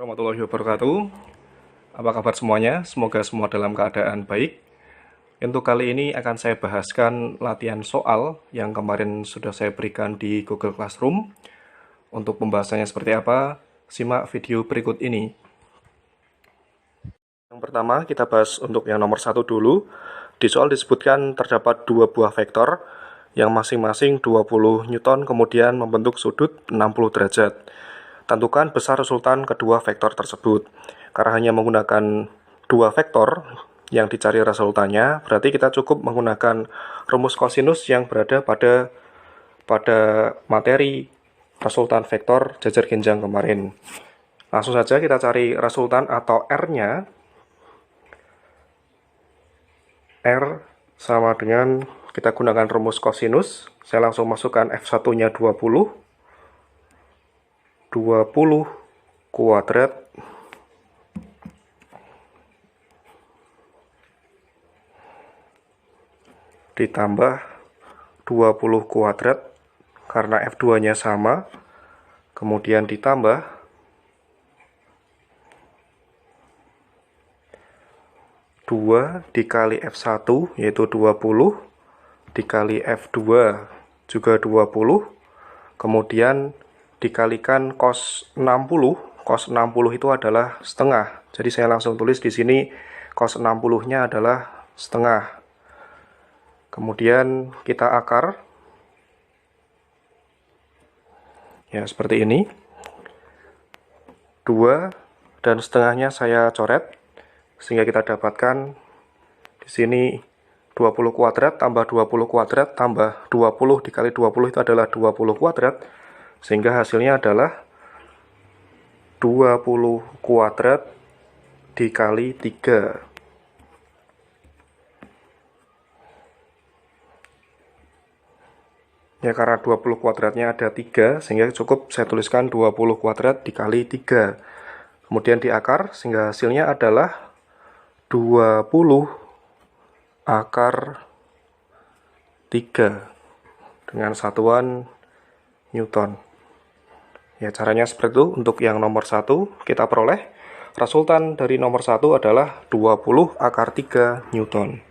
Warahmatullahi wabarakatuh. Apa kabar semuanya? Semoga semua dalam keadaan baik. Untuk kali ini akan saya bahaskan latihan soal yang kemarin sudah saya berikan di Google Classroom. Untuk pembahasannya seperti apa, simak video berikut ini. Yang pertama, kita bahas untuk yang nomor 1 dulu. Di soal disebutkan terdapat dua buah vektor yang masing-masing 20 Newton kemudian membentuk sudut 60 derajat. Tentukan besar resultan kedua vektor tersebut. Karena hanya menggunakan dua vektor yang dicari resultannya, berarti kita cukup menggunakan rumus kosinus yang berada pada materi resultan vektor jajar genjang kemarin. Langsung saja kita cari resultan atau R-nya. R sama dengan, kita gunakan rumus kosinus. Saya langsung masukkan F1-nya 20 kuadrat ditambah 20 kuadrat karena F2-nya sama, kemudian ditambah 2 dikali F1 yaitu 20 dikali F2 juga 20, kemudian dikalikan cos 60. Cos 60 itu adalah setengah. Jadi saya langsung tulis di sini cos 60-nya adalah setengah. Kemudian kita akar. Ya, seperti ini. 2 dan setengahnya saya coret sehingga kita dapatkan di sini 20 kuadrat tambah 20 kuadrat tambah 20 dikali 20 itu adalah 20 kuadrat. Sehingga hasilnya adalah 20 kuadrat dikali 3. Ya, karena 20 kuadratnya ada 3, sehingga cukup saya tuliskan 20 kuadrat dikali 3. Kemudian diakar, sehingga hasilnya adalah 20 akar 3 dengan satuan Newton. Ya, caranya seperti itu. Untuk yang nomor 1 kita peroleh resultan dari nomor 1 adalah 20 akar 3 Newton.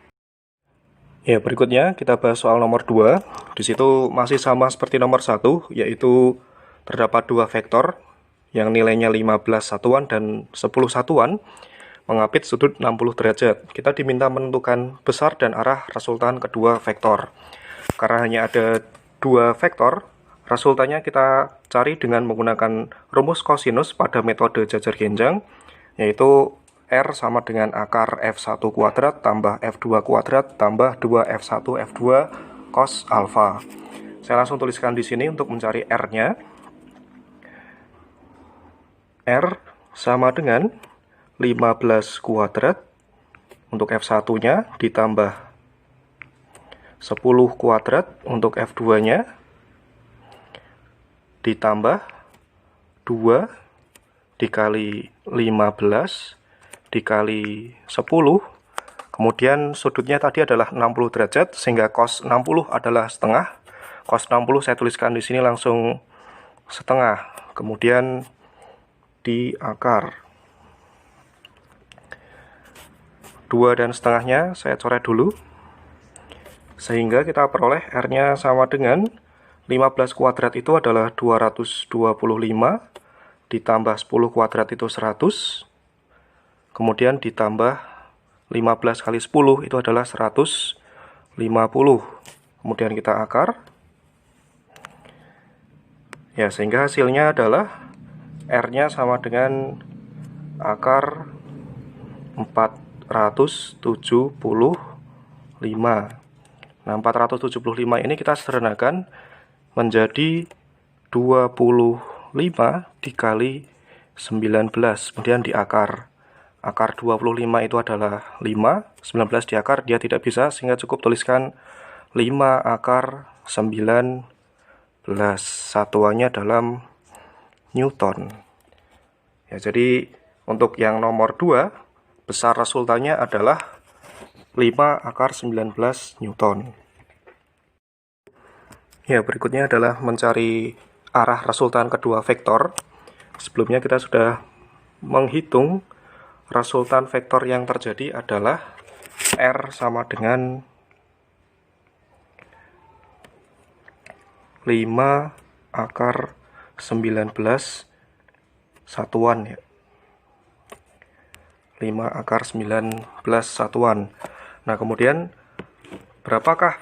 Ya, berikutnya kita bahas soal nomor 2. Di situ masih sama seperti nomor 1, yaitu terdapat dua vektor yang nilainya 15 satuan dan 10 satuan mengapit sudut 60 derajat. Kita diminta menentukan besar dan arah resultan kedua vektor. Karena hanya ada dua vektor, resultannya kita cari dengan menggunakan rumus kosinus pada metode jajar genjang, yaitu R sama dengan akar F1 kuadrat tambah F2 kuadrat tambah 2F1 F2 cos alfa. Saya langsung tuliskan di sini untuk mencari R-nya. R sama dengan 15 kuadrat untuk F1-nya ditambah 10 kuadrat untuk F2-nya ditambah 2 dikali 15 dikali 10, kemudian sudutnya tadi adalah 60 derajat sehingga cos 60 adalah setengah. Cos 60 saya tuliskan di sini langsung setengah, kemudian diakar. 2 dan setengahnya saya coret dulu sehingga kita peroleh R-nya sama dengan 15 kuadrat itu adalah 225 ditambah 10 kuadrat itu 100, kemudian ditambah 15 kali 10 itu adalah 150. Kemudian kita akar. Ya, sehingga hasilnya adalah R-nya sama dengan akar 475. Nah, 475 ini kita sederhanakan menjadi 25 dikali 19, kemudian diakar. Akar 25 itu adalah 5, 19 diakar dia tidak bisa, sehingga cukup tuliskan 5 akar 19, satuannya dalam Newton. Ya, jadi untuk yang nomor 2, besar resultannya adalah 5 akar 19 Newton. Ya, berikutnya adalah mencari arah resultan kedua vektor. Sebelumnya kita sudah menghitung resultan vektor yang terjadi adalah R sama dengan 5 akar 19 satuan ya. 5 akar 19 satuan. Nah, kemudian berapakah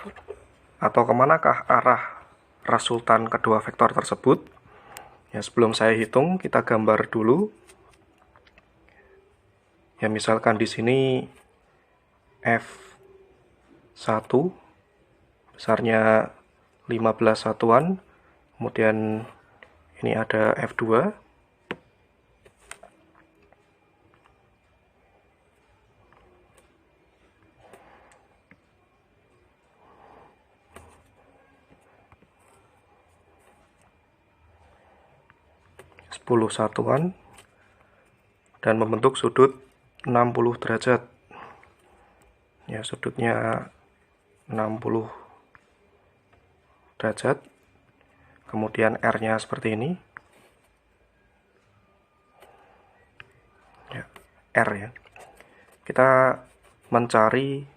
atau kemanakah arah resultan kedua vektor tersebut? Ya, sebelum saya hitung, kita gambar dulu. Ya, misalkan di sini F1 besarnya 15 satuan, kemudian ini ada F2, satuan dan membentuk sudut 60 derajat. Ya, sudutnya 60 derajat. Kemudian R-nya seperti ini. Ya, R ya. Kita mencari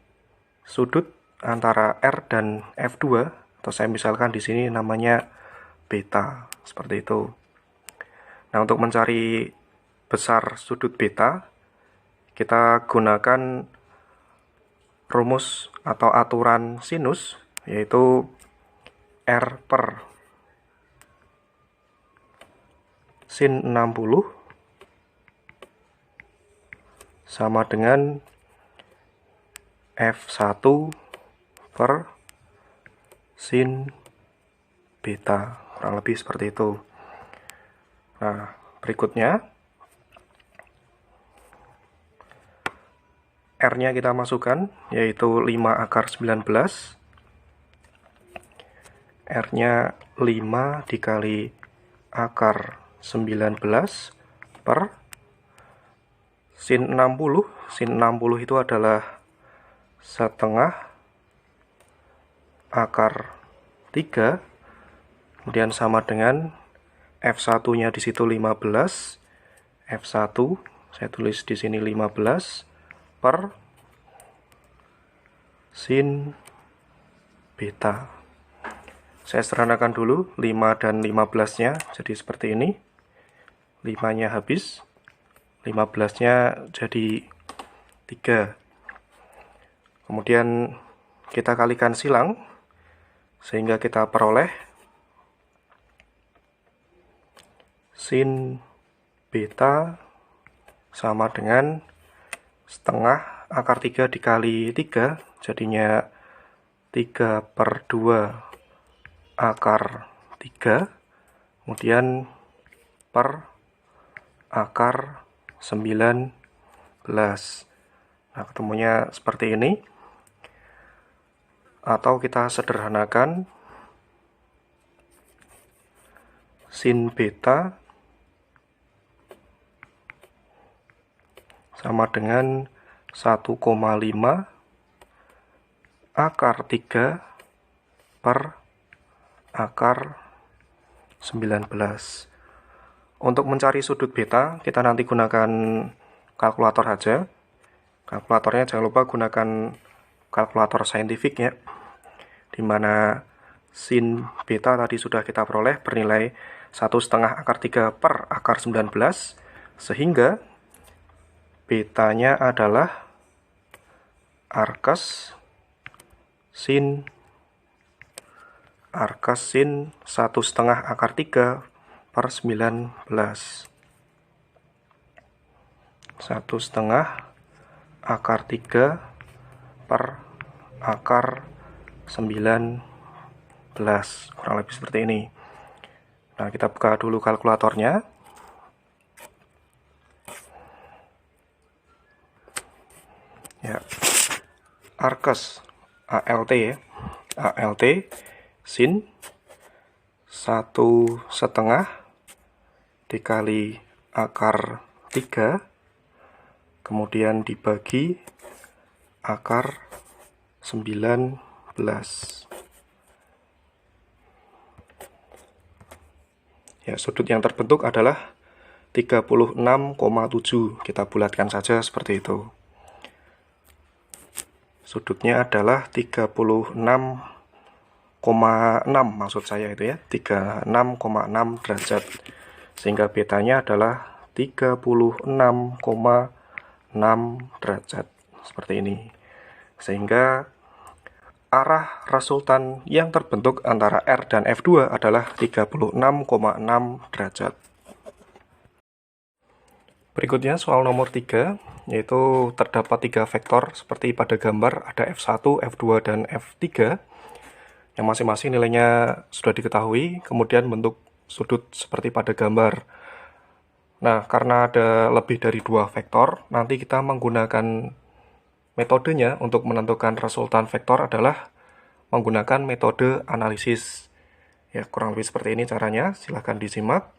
sudut antara R dan F2, atau saya misalkan di sini namanya beta, seperti itu. Nah, untuk mencari besar sudut beta, kita gunakan rumus atau aturan sinus, yaitu R per sin 60 sama dengan F1 per sin beta, kurang lebih seperti itu. Nah, berikutnya R-nya kita masukkan, yaitu 5 akar 19. R-nya 5 dikali akar 19 per sin 60. Sin 60 itu adalah setengah akar 3, kemudian sama dengan F1-nya di situ 15. F1 saya tulis di sini 15 per sin beta. Saya sederhanakan dulu 5 dan 15-nya jadi seperti ini. 5-nya habis, 15-nya jadi 3. Kemudian kita kalikan silang sehingga kita peroleh sin beta sama dengan setengah akar 3 dikali 3, jadinya 3 per 2 akar 3, kemudian per akar 19. Nah, ketemunya seperti ini. Atau kita sederhanakan sin beta sama dengan 1,5 akar 3 per akar 19. Untuk mencari sudut beta, kita nanti gunakan kalkulator saja. Kalkulatornya jangan lupa gunakan kalkulator saintifik ya, dimana sin beta tadi sudah kita peroleh bernilai 1,5 akar 3 per akar 19, sehingga betanya adalah arkes sin 1,5 akar 3 per 19. 1,5 akar 3 per akar 19, kurang lebih seperti ini. Nah, kita buka dulu kalkulatornya. Ya, arkes ALT ya, ALT sin 1,5 dikali akar 3, kemudian dibagi akar 19. Ya, sudut yang terbentuk adalah 36,7. Kita bulatkan saja seperti itu. Sudutnya adalah 36,6 maksud saya itu ya, 36,6 derajat. Sehingga betanya adalah 36,6 derajat. Seperti ini. Sehingga arah resultan yang terbentuk antara R dan F2 adalah 36,6 derajat. Berikutnya soal nomor 3, yaitu terdapat 3 vektor seperti pada gambar, ada F1, F2, dan F3, yang masing-masing nilainya sudah diketahui, kemudian bentuk sudut seperti pada gambar. Nah, karena ada lebih dari 2 vektor, nanti kita menggunakan metodenya untuk menentukan resultan vektor adalah menggunakan metode analisis. Ya, kurang lebih seperti ini caranya, silahkan disimak.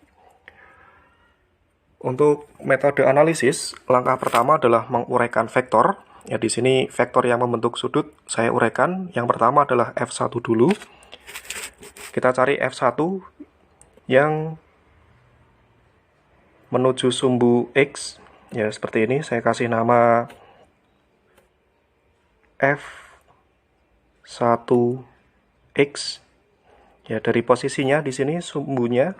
Untuk metode analisis, langkah pertama adalah menguraikan vektor. Ya, di sini vektor yang membentuk sudut saya uraikan. Yang pertama adalah F1 dulu. Kita cari F1 yang menuju sumbu X. Ya, seperti ini. Saya kasih nama F1X. Ya, dari posisinya di sini sumbunya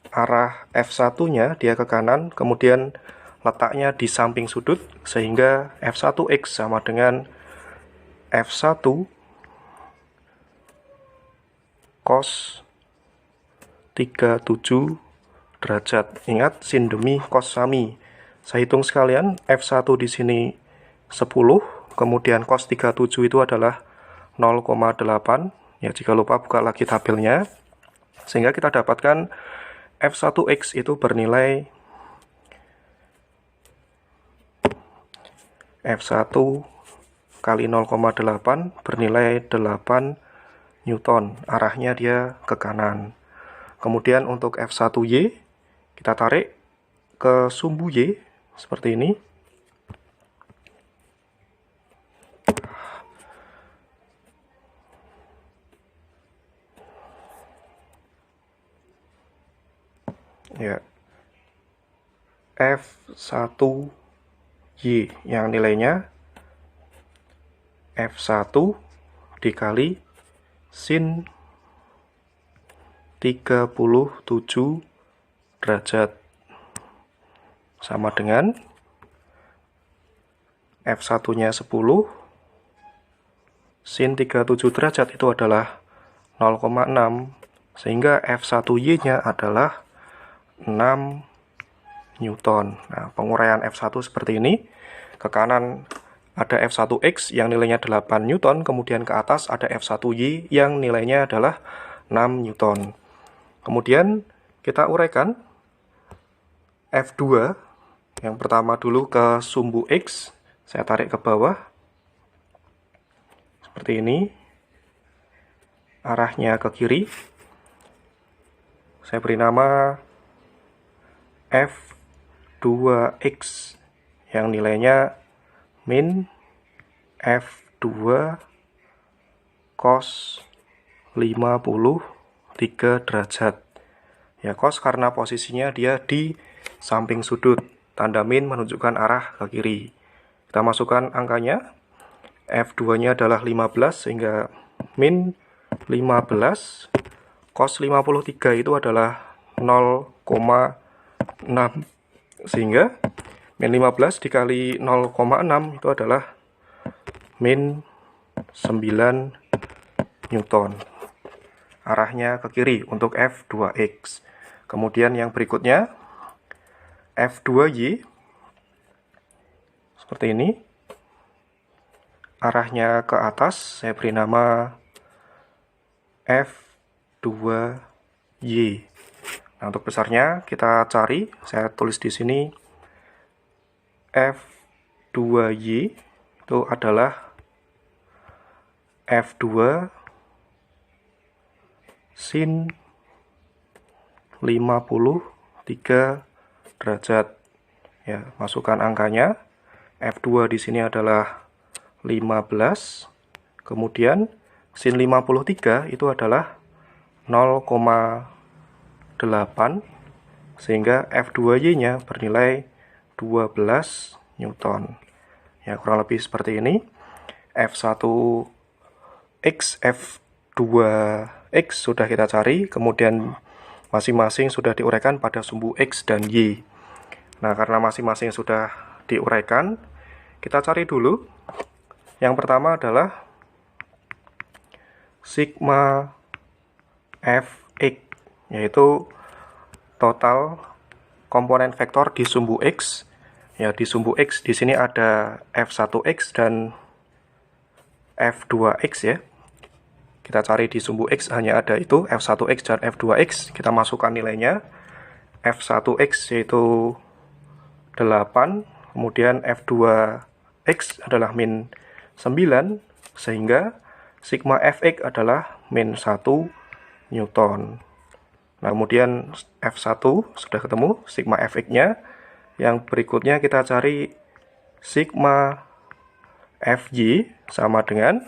arah F1-nya dia ke kanan, kemudian letaknya di samping sudut sehingga F1X sama dengan F1 cos 37 derajat. Ingat sin demi cos sami. Saya hitung sekalian, F1 di sini 10, kemudian cos 37 itu adalah 0,8. Ya, jika lupa buka lagi tabelnya. Sehingga kita dapatkan F1X itu bernilai F1 kali 0,8 bernilai 8 Newton. Arahnya dia ke kanan. Kemudian untuk F1Y kita tarik ke sumbu Y seperti ini. Ya, F1Y yang nilainya F1 dikali sin 37 derajat sama dengan F1-nya 10 sin 37 derajat itu adalah 0,6, sehingga F1Y-nya adalah 6 Newton. Nah, penguraian F1 seperti ini. Ke kanan ada F1X yang nilainya 8 Newton, kemudian ke atas ada F1Y yang nilainya adalah 6 Newton. Kemudian kita uraikan F2 yang pertama dulu ke sumbu X. Saya tarik ke bawah. Seperti ini. Arahnya ke kiri. Saya beri nama F2X yang nilainya min F2 cos 53 derajat. Ya, cos karena posisinya dia di samping sudut. Tanda min menunjukkan arah ke kiri. Kita masukkan angkanya. F2-nya adalah 15 sehingga min 15 cos 53 itu adalah 0,6, sehingga min 15 dikali 0,6 itu adalah min 9 Newton. Arahnya ke kiri untuk F2X. Kemudian yang berikutnya F2Y seperti ini. Arahnya ke atas, saya beri nama F2Y. Nah, untuk besarnya kita cari, saya tulis di sini F2Y itu adalah F2 sin 53 derajat. Ya, masukkan angkanya. F2 di sini adalah 15. Kemudian sin 53 itu adalah 0,8 sehingga F2Y-nya bernilai 12 Newton. Ya, kurang lebih seperti ini. F1X, F2X sudah kita cari, kemudian masing-masing sudah diuraikan pada sumbu X dan Y. Nah, karena masing-masing sudah diuraikan, kita cari dulu. Yang pertama adalah sigma Fx, yaitu total komponen vektor di sumbu X. Ya, di sumbu X di sini ada F1X dan F2X ya. Kita cari di sumbu X hanya ada itu, F1X dan F2X. Kita masukkan nilainya. F1X yaitu 8, kemudian F2X adalah min 9, sehingga sigma Fx adalah min 1 Newton. Nah, kemudian F1 sudah ketemu, sigma Fx-nya. Yang berikutnya kita cari sigma Fy sama dengan,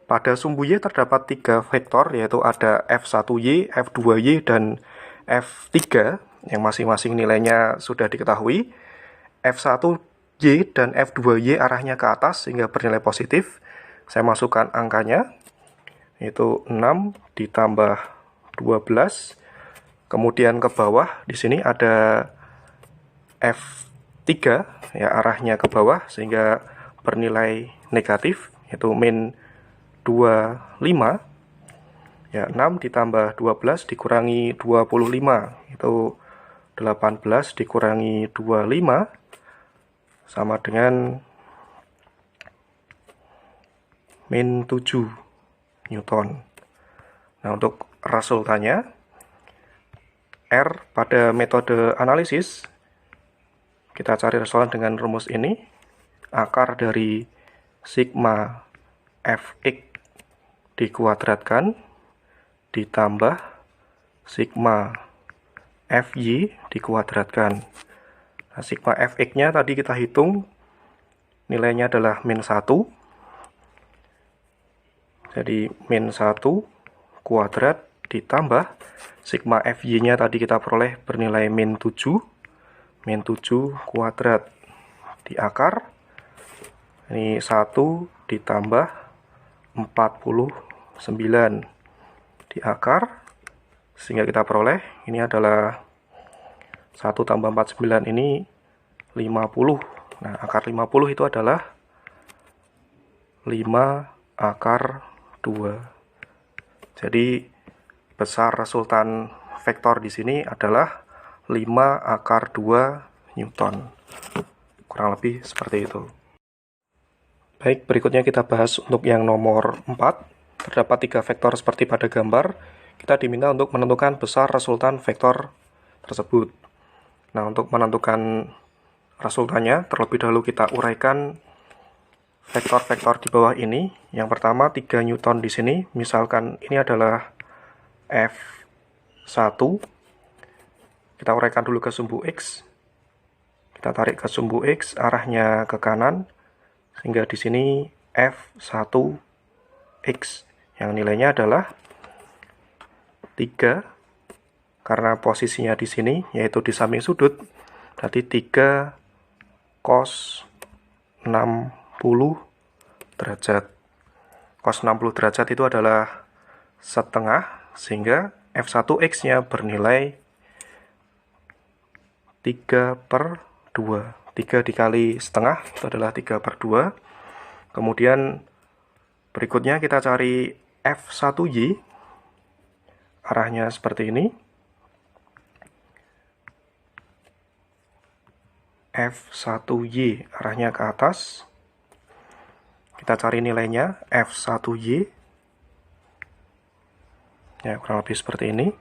pada sumbu Y terdapat 3 vektor, yaitu ada F1Y, F2Y, dan F3, yang masing-masing nilainya sudah diketahui. F1Y dan F2Y arahnya ke atas sehingga bernilai positif. Saya masukkan angkanya, yaitu 6 ditambah 12. Kemudian ke bawah di sini ada F3, ya, arahnya ke bawah sehingga bernilai negatif, yaitu min 25. Ya, 6 ditambah 12 dikurangi 25, itu 18 dikurangi 25 sama dengan min 7 Newton. Nah, untuk resultannya, R pada metode analisis, kita cari resultan dengan rumus ini. Akar dari sigma Fx dikuadratkan ditambah sigma Fy dikuadratkan. Nah, sigma Fx-nya tadi kita hitung, nilainya adalah min 1. Jadi min 1 kuadrat ditambah sigma Fy-nya tadi kita peroleh bernilai min 7. Min 7 kuadrat di akar. Ini 1 ditambah 49 di akar. Sehingga kita peroleh, ini adalah 1 tambah 49 ini 50. Nah, akar 50 itu adalah 5 akar 2. Jadi, besar resultan vektor di sini adalah 5 akar 2 Newton. Kurang lebih seperti itu. Baik, berikutnya kita bahas untuk yang nomor 4. Terdapat 3 vektor seperti pada gambar. Kita diminta untuk menentukan besar resultan vektor tersebut. Nah, untuk menentukan resultannya, terlebih dahulu kita uraikan vektor-vektor di bawah ini. Yang pertama 3 Newton di sini. Misalkan ini adalah F1. Kita uraikan dulu ke sumbu X. Kita tarik ke sumbu X, arahnya ke kanan. Sehingga di sini F1X yang nilainya adalah 3, karena posisinya di sini yaitu di samping sudut, berarti 3 cos 60 derajat. Cos 60 derajat itu adalah setengah, sehingga F1X-nya bernilai 3/2. 3 dikali setengah itu adalah 3/2. Kemudian berikutnya kita cari F1Y. Arahnya seperti ini. F1Y arahnya ke atas. Kita cari nilainya F1Y. Ya, kurang lebih seperti ini.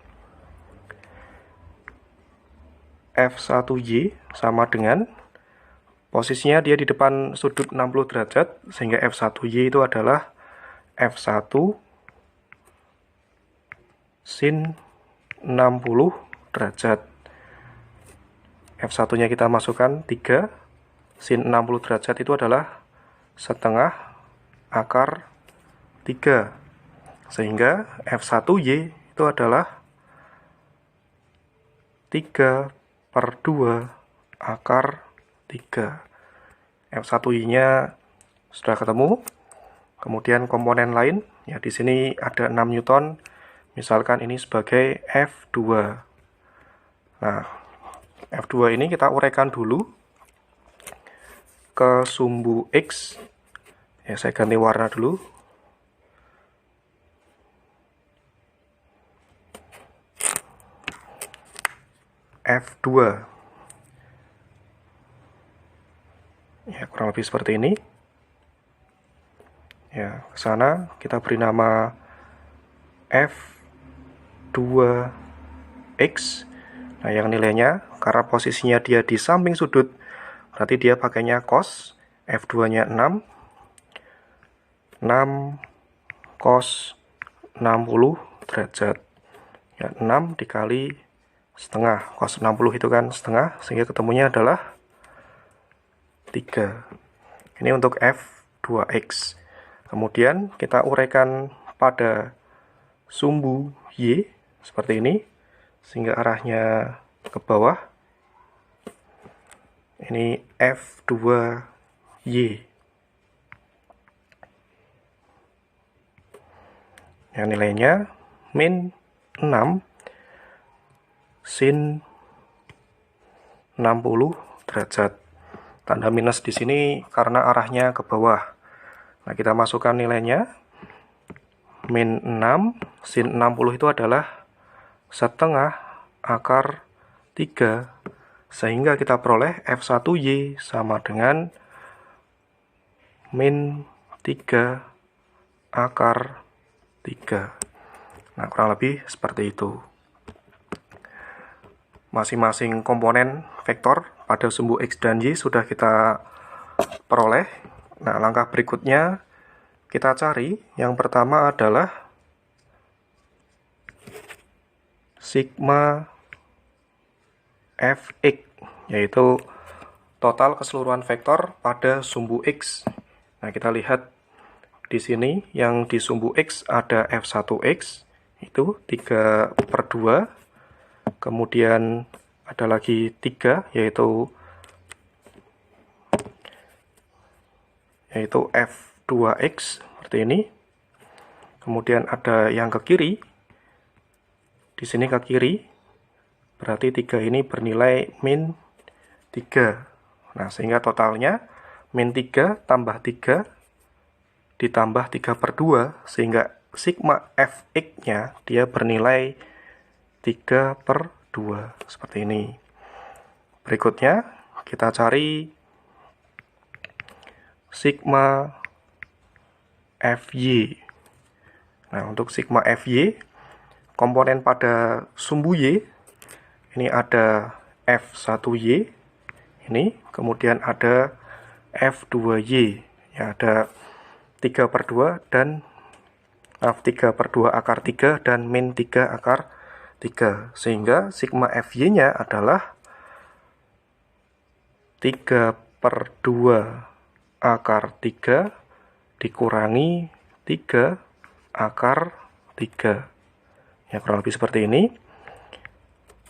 F1Y sama dengan, posisinya dia di depan sudut 60 derajat, sehingga F1Y itu adalah F1 sin 60 derajat. F1-nya kita masukkan 3, sin 60 derajat itu adalah setengah akar 3. Sehingga F1Y itu adalah 3/2 akar 3. F1Y-nya sudah ketemu. Kemudian komponen lain, ya di sini ada 6 Newton. Misalkan ini sebagai F2. Nah, F2 ini kita uraikan dulu ke sumbu X. Ya, saya ganti warna dulu. F2. Ya, kurang lebih seperti ini. Ya, ke sana kita beri nama F2X. Nah, yang nilainya karena posisinya dia di samping sudut, berarti dia pakainya cos. F2-nya 6 cos 60 derajat. Ya, 6 dikali setengah. Cos 60 itu kan setengah, sehingga ketemunya adalah 3. Ini untuk F2X. Kemudian kita uraikan pada sumbu Y seperti ini, sehingga arahnya ke bawah. Ini F2Y. Yang nilainya min 6 sin 60 derajat. Tanda minus di sini karena arahnya ke bawah. Nah, kita masukkan nilainya. Min 6 sin 60 itu adalah setengah akar 3. Sehingga kita peroleh F1Y sama dengan min 3 akar 3. Nah, kurang lebih seperti itu. Masing-masing komponen vektor pada sumbu X dan Y sudah kita peroleh. Nah, langkah berikutnya kita cari. Yang pertama adalah sigma Fx, yaitu total keseluruhan vektor pada sumbu X. Nah, kita lihat di sini yang di sumbu X ada F1X, itu 3/2. Kemudian ada lagi 3, yaitu F2X seperti ini. Kemudian ada yang ke kiri. Di sini ke kiri. Berarti 3 ini bernilai min 3. Nah, sehingga totalnya min 3 tambah 3 ditambah 3/2, sehingga sigma Fx-nya dia bernilai 3/2 seperti ini. Berikutnya kita cari sigma Fy. Nah, untuk sigma Fy, komponen pada sumbu Y ini ada F1Y ini, kemudian ada F2Y. Ya, ada 3/2 dan 3/2 akar 3 dan min 3 akar 3, sehingga sigma Fy-nya adalah 3/2 akar 3 dikurangi 3 akar 3. Ya, kurang lebih seperti ini.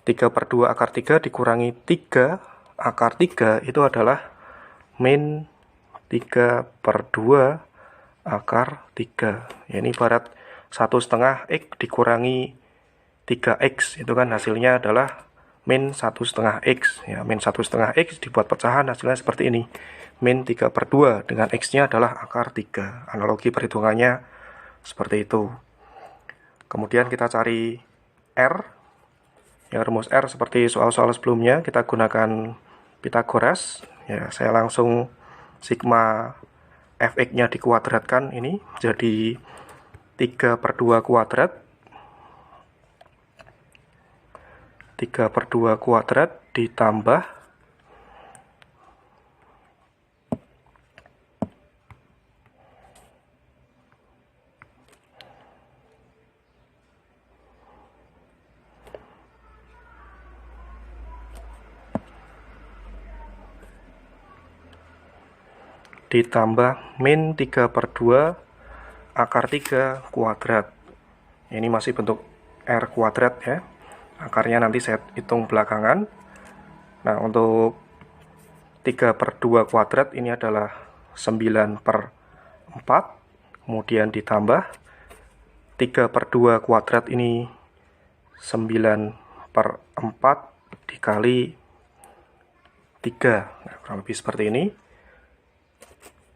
3/2 akar 3 dikurangi 3 akar 3 itu adalah min 3/2 akar 3. Ya, ini ibarat 1/2 X dikurangi 3X, itu kan hasilnya adalah min 1/2 X. Ya, min 1/2 X dibuat pecahan, hasilnya seperti ini. Min 3/2 dengan X-nya adalah akar 3. Analogi perhitungannya seperti itu. Kemudian kita cari R. Ya, rumus R seperti soal-soal sebelumnya, kita gunakan Pythagoras. Ya, saya langsung sigma Fx-nya dikuadratkan ini jadi 3/2 kuadrat. 3/2 kuadrat ditambah min 3/2 akar 3 kuadrat. Ini masih bentuk R kuadrat ya. Akarnya nanti saya hitung belakangan. Nah, untuk 3/2 kuadrat ini adalah 9/4. Kemudian ditambah 3/2 kuadrat ini 9/4 dikali 3. Nah, kurang lebih seperti ini.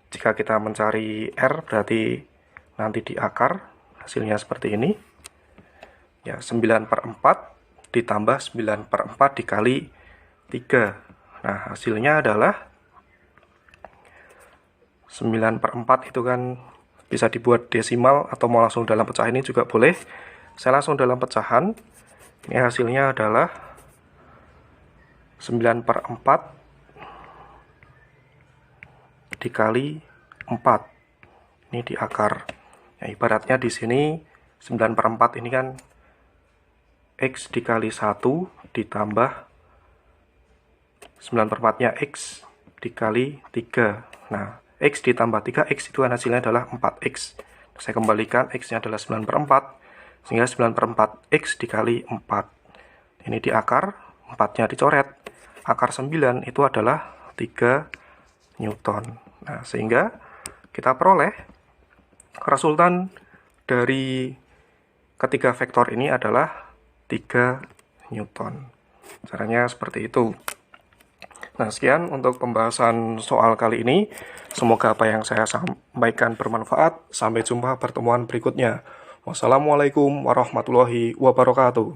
Jika kita mencari R, berarti nanti di akar hasilnya seperti ini. Ya, 9/4 ditambah 9/4 dikali 3. Nah, hasilnya adalah 9/4 itu kan bisa dibuat desimal atau mau langsung dalam pecahan ini juga boleh. Saya langsung dalam pecahan. Ini hasilnya adalah 9/4 dikali 4. Ini di akar. Ya, ibaratnya di sini 9/4 ini kan X dikali 1 ditambah 9/4-nya X dikali 3. Nah, X ditambah 3X itu kan hasilnya adalah 4X. Saya kembalikan, X-nya adalah 9/4, sehingga 9/4X dikali 4. Ini di akar, 4-nya dicoret. Akar 9 itu adalah 3 Newton. Nah, sehingga kita peroleh resultan dari ketiga vektor ini adalah 3 Newton. Caranya seperti itu. Nah, sekian untuk pembahasan soal kali ini. Semoga apa yang saya sampaikan bermanfaat. Sampai jumpa pertemuan berikutnya. Wassalamualaikum warahmatullahi wabarakatuh.